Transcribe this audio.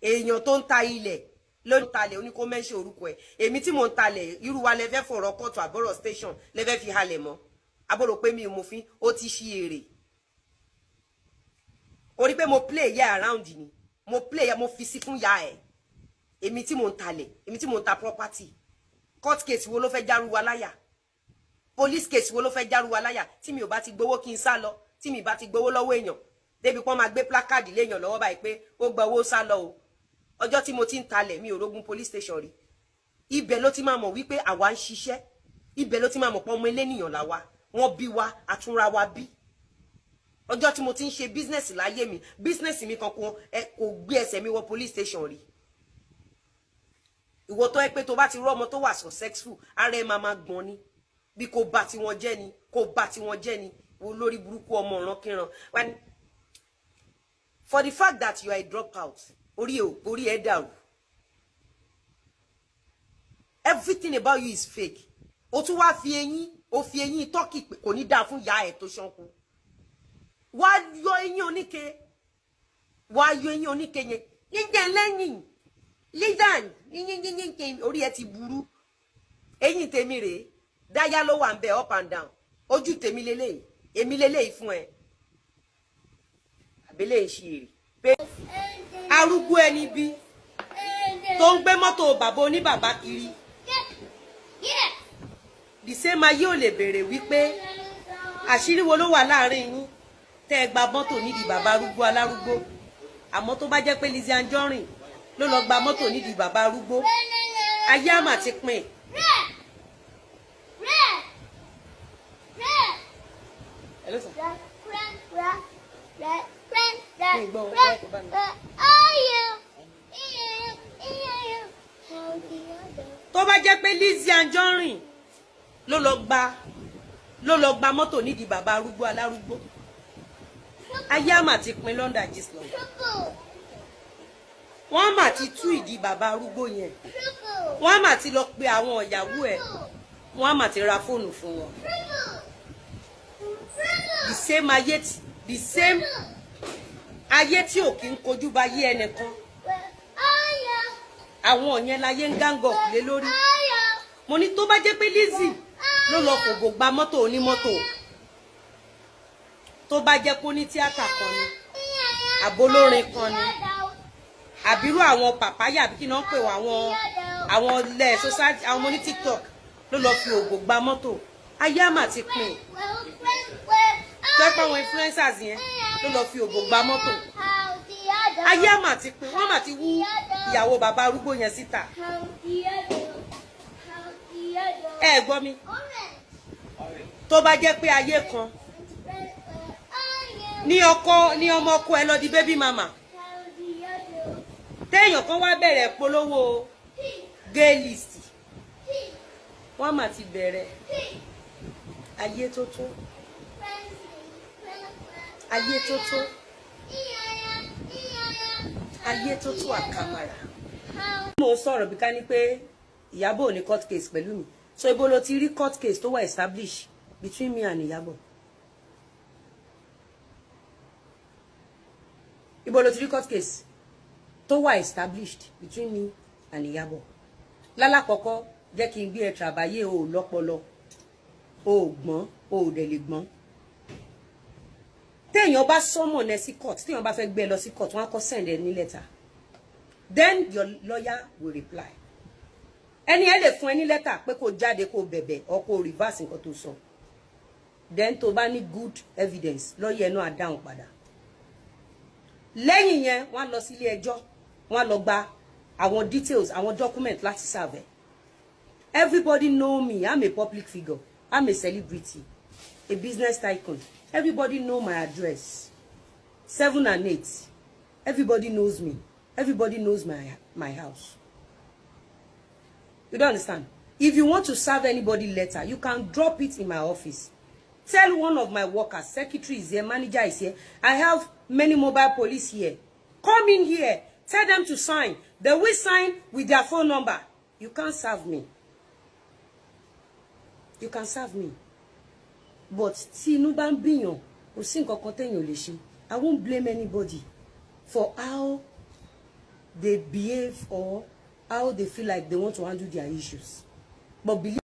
èèyàn tó ń ta ilẹ̀ ló ń talẹ̀ oní kó mention orúkọ ẹ̀ èmi tí mo ń talẹ̀ irú wa lẹ fẹ́ fọ̀rọ̀ kóòtù àbọ̀rọ̀ station lẹ fẹ́ fi halẹ̀ mọ́ abọ́rò pé mi ò mọ̀fin ó ti ṣí èrè orí pé mo play ya around ni mo play ya mo fi sí fún ya ẹ̀ èmi tí mo ń talẹ̀ èmi tí mo ń ta property court case wo ló fẹ́ járú wa láyà police case wo ló fẹ́ járú wa láyà tí mi ò bá ti gbowó kí n sá lọ tí mi bá ti gbowó lọ́wọ́ èèyàn débi pọ́n máa gbé placard léèyàn lọ́wọ́ báyìí pé ó gba owó sá lọ o ọjọ́ tí mo ti ń talẹ̀ mi ò rógun police station rí ibẹ̀ ló ti máa mọ̀ wípé àwa ń ṣiṣẹ́ ibẹ̀ ló ti máa mọ̀ pé ọmọ elénìyàn là wa wọ́n bí wa àtúnra wa bí ọjọ́ tí mo ti ń ṣe business láyé mi business mi kankan kò gbé ẹsẹ̀ mi wọ police station rí ìwọ tó ẹ pé tó bá ti rọ ọmọ tó wà successful ara ẹ máa gbọ́n ni bí kò bá tí wọ́n jẹ́ ni kò bá tí wọ́n jẹ́ ni wo lórí burúkú ọmọ ọ̀ràn kíran for the fact that you are a dropout orí ẹ dàrú everything about you is fake o tún wá fi eyín turkey pé kò ní dáa fún ìyá ẹ tó ṣánku wá yọ eyín oníke yẹn yíjẹ lẹ́yìn lidan yín orí ẹ ti burú eyín tèmi rèé dáyà ló wà ń bẹ up and down ojú tèmi lélẹ́yìí èmi lélẹ́yìí fún ẹ àbẹ́lẹ̀ ìṣirè pé arúgbó ẹni bí tó ń gbé mọ́tò bàbá oníbàbá kiri the same ayé ò lè béèrè wípé àṣírí wo ló wà láàrin yín tẹ́ ẹ gba mọ́tò nídìí bàbá arúgbó alárúgbó àmọ́ tó bá jẹ́ pé Lizzy Anjorin ló lọ gba mọ́tò nídìí bàbá arúgbó ayé àmà ti pín hello sir. Tó bá jẹ́ pé Lizzy Anjorin ló lọ gba mọ́tò nídìí bàbá arúgbó alárúgbó ayé àmà ti pín London gist lọ wọ́n mà ti tú ìdí bàbá arúgbó yẹn wọ́n mà ti lọ pe àwọn ìyàwó ẹ̀ wọ́n mà ti ra fóònù fún wọn the same ayé tí ò kí ń kojú bá yé ẹnìkan àwọn yẹn láyé ń gángọ̀ lé lórí mo ní tó bá jẹ́ pé Lizzy ló lọ fògbò gba mọ́tò onímọ́tò tó bá jẹ́ kó ní tíátà kan ni àbólórin kan ni àbírú àwọn pàpáyà àbí kí náà pè wọ́n àwọn ilẹ̀ society àwọn ọmọ ní TikTok ló lọ fi ògbò gba mọ́tò ayé àmà ti pín pẹ́pẹ́ àwọn influencers yẹn ló lọ fi ògbò gba mọ́tò ayé àmà ti pín wọ́n mà ti wú ìyàwó bàbá arúgbó yẹn síta ẹ gbọ́ mi tó bá jẹ́ pé ayé kan ní ọmọ ọkọ ẹ lọ di baby mama téèyàn kan wá bẹ̀rẹ̀ polówó gay list wọ́n mà ti bẹ̀rẹ̀ ayé tó tó ayé tó tó ayé tó tó àkàmàrà. mo sọ̀rọ̀ bí ká ní pé Ìyábọ̀ ní court case pẹ̀lú mi so ibo ló ti rí court case tó wà established between me and Ìyábọ̀ ibo ló ti rí court case tó wà established between me and Ìyábọ̀ lálàkọ́kọ́ jẹ́ kí n gbé ẹ tàbáyé o lọ́pọlọ o gbọ́n o dẹ̀ lè gbọ́n téèyàn bá sọmọ nẹ sí court téèyàn bá fẹ́ gbé ẹ lọ sí court wọ́n á kọ send ẹ ní letter then your lawyer will reply ẹni ẹ lè fún ẹ ní letter pé kó jáde kó bẹ̀bẹ̀ or kó reverse nǹkan tó sọ then tó bá ní good evidence lawyer náà á dáhùn padà lẹ́yìn yẹn wọ́n lọ sí ilé ẹjọ́ wọ́n lọ gba àwọn details àwọn document láti serve everybody know me. I'm a public figure. I'm a celebrity, a business tycoon. Everybody know my address 7 and 8. Everybody knows me. Everybody knows my house. You don't understand? If you want to serve anybody letter, you can drop it in my office. Tell one of my workers, secretary is here, manager is here. I have many mobile police here. Come in here. Tell them to sign. They will sign with their phone number. You can't serve me. You can serve me. But tí inú bá ń bíyàn, kò sí nǹkan kan téèyàn lè ṣe. I won't blame anybody for how they behave or how they feel like they want to handle their issues. But believe